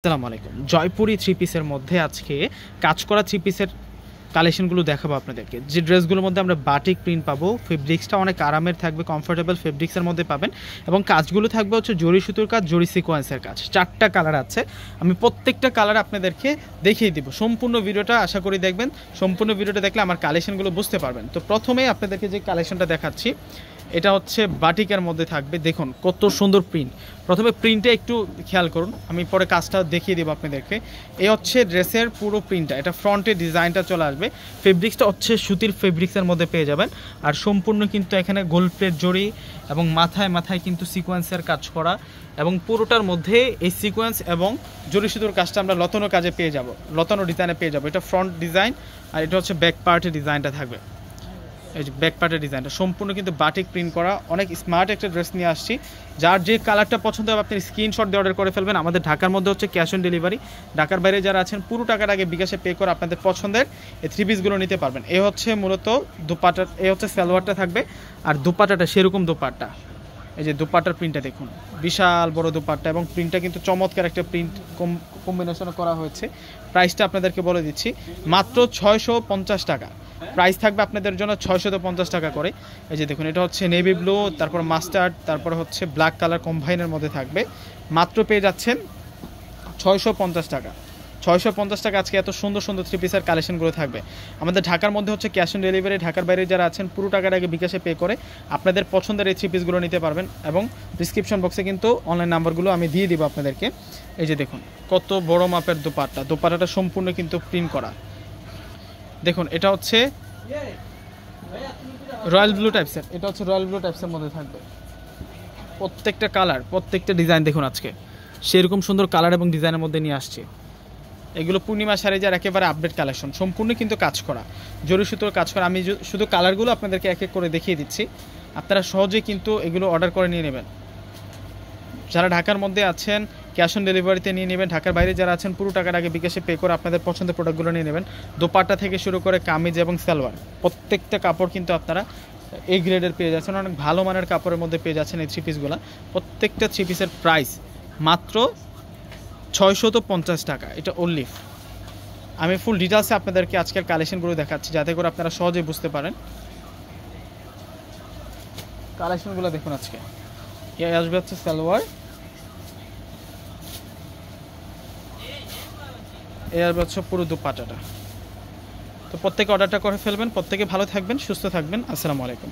আসসালামু আলাইকুম। জয়পুরি থ্রি পিসের মধ্যে আজকে কাজ করা থ্রি পিসের কালেকশনগুলো দেখাবো আপনাদেরকে। যে ড্রেসগুলোর মধ্যে আমরা বাটিক প্রিন্ট পাবো, ফেব্রিক্সটা অনেক আরামের থাকবে, কমফোর্টেবল ফেব্রিক্সের মধ্যে পাবেন এবং কাজগুলো থাকবে হচ্ছে জরি সুতোর কাজ, জরি সিকোয়েন্সের কাজ। 4টা কালার আছে, আমি প্রত্যেকটা কালার আপনাদেরকে দেখিয়ে দিব। সম্পূর্ণ ভিডিওটা আশা করি দেখবেন, সম্পূর্ণ ভিডিওটা দেখলে আমার কালেকশনগুলো বুঝতে পারবেন। তো প্রথমে আপনাদেরকে যে কালেকশনটা দেখাচ্ছি এটা হচ্ছে বাটিকের মধ্যে থাকবে। দেখুন কত সুন্দর প্রিন্ট। প্রথমে প্রিন্টে একটু খেয়াল করুন, আমি পরে কাজটা দেখিয়ে দেবো আপনাদেরকে। এই হচ্ছে ড্রেসের পুরো প্রিন্টটা, এটা ফ্রন্টে ডিজাইনটা চলে আসবে। ফেব্রিক্সটা হচ্ছে সুতির ফেব্রিক্সের মধ্যে পেয়ে যাবেন। আর সম্পূর্ণ কিন্তু এখানে গোল্ড প্লেট জড়ি এবং মাথায় মাথায় কিন্তু সিকোয়েন্সের কাজ করা এবং পুরোটার মধ্যে এই সিকোয়েন্স এবং জড়ি সুতোর কাজটা আমরা লতানো কাজে পেয়ে যাব, লতানো ডিজাইনে পেয়ে যাবো। এটা ফ্রন্ট ডিজাইন আর এটা হচ্ছে ব্যাক পার্টের ডিজাইনটা থাকবে। এই যে ব্যাক পার্টের ডিজাইনটা সম্পূর্ণ কিন্তু বাটিক প্রিন্ট করা, অনেক স্মার্ট একটা ড্রেস নিয়ে আসছি। যার যে কালারটা পছন্দ হবে আপনি স্ক্রিনশট দিয়ে অর্ডার করে ফেলবেন। আমাদের ঢাকার মধ্যে হচ্ছে ক্যাশ অন ডেলিভারি। ঢাকার বাইরে যারা আছেন পুরো টাকার আগে বিকাশে পে করে আপনাদের পছন্দের এই থ্রি পিসগুলো নিতে পারবেন। এ হচ্ছে মূলত দুপাট্টা, এ হচ্ছে সালোয়ারটা থাকবে আর দুপাট্টাটা সেরকম দুপাট্টা। এই যে দুপাট্টার প্রিন্টটা দেখুন, বিশাল বড় দুপাট্টা এবং প্রিন্টটা কিন্তু চমৎকার একটা প্রিন্ট কম্বিনেশন করা হয়েছে। প্রাইসটা আপনাদেরকে বলে দিচ্ছি, মাত্র 650 টাকা প্রাইস থাকবে আপনাদের জন্য, 650 টাকা করে। এই যে দেখুন, এটা হচ্ছে নেভি ব্লু, তারপর মাস্টার্ড, তারপর হচ্ছে ব্ল্যাক কালার কম্বাইনের মধ্যে থাকবে। মাত্র পেয়ে যাচ্ছেন 650 টাকা। 650 টাকা আজকে এত সুন্দর সুন্দর থ্রি পিসের কালেকশনগুলো থাকবে আমাদের ঢাকার মধ্যে হচ্ছে ক্যাশ অন ডেলিভারি। ঢাকার বাইরে যারা আছেন পুরো টাকার আগে বিকাশে পে করে আপনাদের পছন্দের এই থ্রি পিসগুলো নিতে পারবেন এবং ডিসক্রিপশন বক্সে কিন্তু অনলাইন নাম্বারগুলো আমি দিয়ে দিব আপনাদেরকে। এই যে দেখুন কত বড় মাপের দোপাট্টা, দোপাট্টাটা সম্পূর্ণ কিন্তু প্রিন্ট করা। দেখুন এটা হচ্ছে রয়্যাল ব্লু টাইপসের, এটা হচ্ছে রয়্যাল ব্লু টাইপসের মধ্যে থাকবে। প্রত্যেকটা কালার, প্রত্যেকটা ডিজাইন দেখুন আজকে সেরকম সুন্দর কালার এবং ডিজাইনের মধ্যে নিয়ে আসছে। এগুলো পূর্ণিমা শাড়িজার একেবারে আপডেট কালেকশন, সম্পূর্ণ কিন্তু কাজ করা, জরি সুতোর কাজ করা। আমি শুধু কালারগুলো আপনাদেরকে এক এক করে দেখিয়ে দিচ্ছি, আপনারা সহজে কিন্তু এগুলো অর্ডার করে নিয়ে নেবেন। যারা ঢাকার মধ্যে আছেন ক্যাশ অন ডেলিভারিতে নিয়ে নেবেন, ঢাকার বাইরে যারা আছেন পুরো টাকার আগে বিকাশে পে করে আপনাদের পছন্দের প্রোডাক্টগুলো নিয়ে নেবেন। দোপাট্টা থেকে শুরু করে কামিজ এবং সালোয়ার প্রত্যেকটা কাপড় কিন্তু আপনারা এই গ্রেডের পেয়ে যাচ্ছেন, অনেক ভালো মানের কাপড়ের মধ্যে পেয়ে যাচ্ছেন এই থ্রি পিসগুলো। প্রত্যেকটা থ্রি পিসের প্রাইস মাত্র 650 টাকা, এটা ওনলি। আমি ফুল ডিটেলসে আপনাদেরকে আজকের কালেকশনগুলো দেখাচ্ছি যাতে করে আপনারা সহজে বুঝতে পারেন। কালেকশনগুলো দেখুন আজকে আসবে হচ্ছে সালোয়ার, এর হচ্ছে পুরো দুপাট্টাটা। তো প্রত্যেকে অর্ডারটা করে ফেলবেন। প্রত্যেকে ভালো থাকবেন, সুস্থ থাকবেন। আসসালামু আলাইকুম।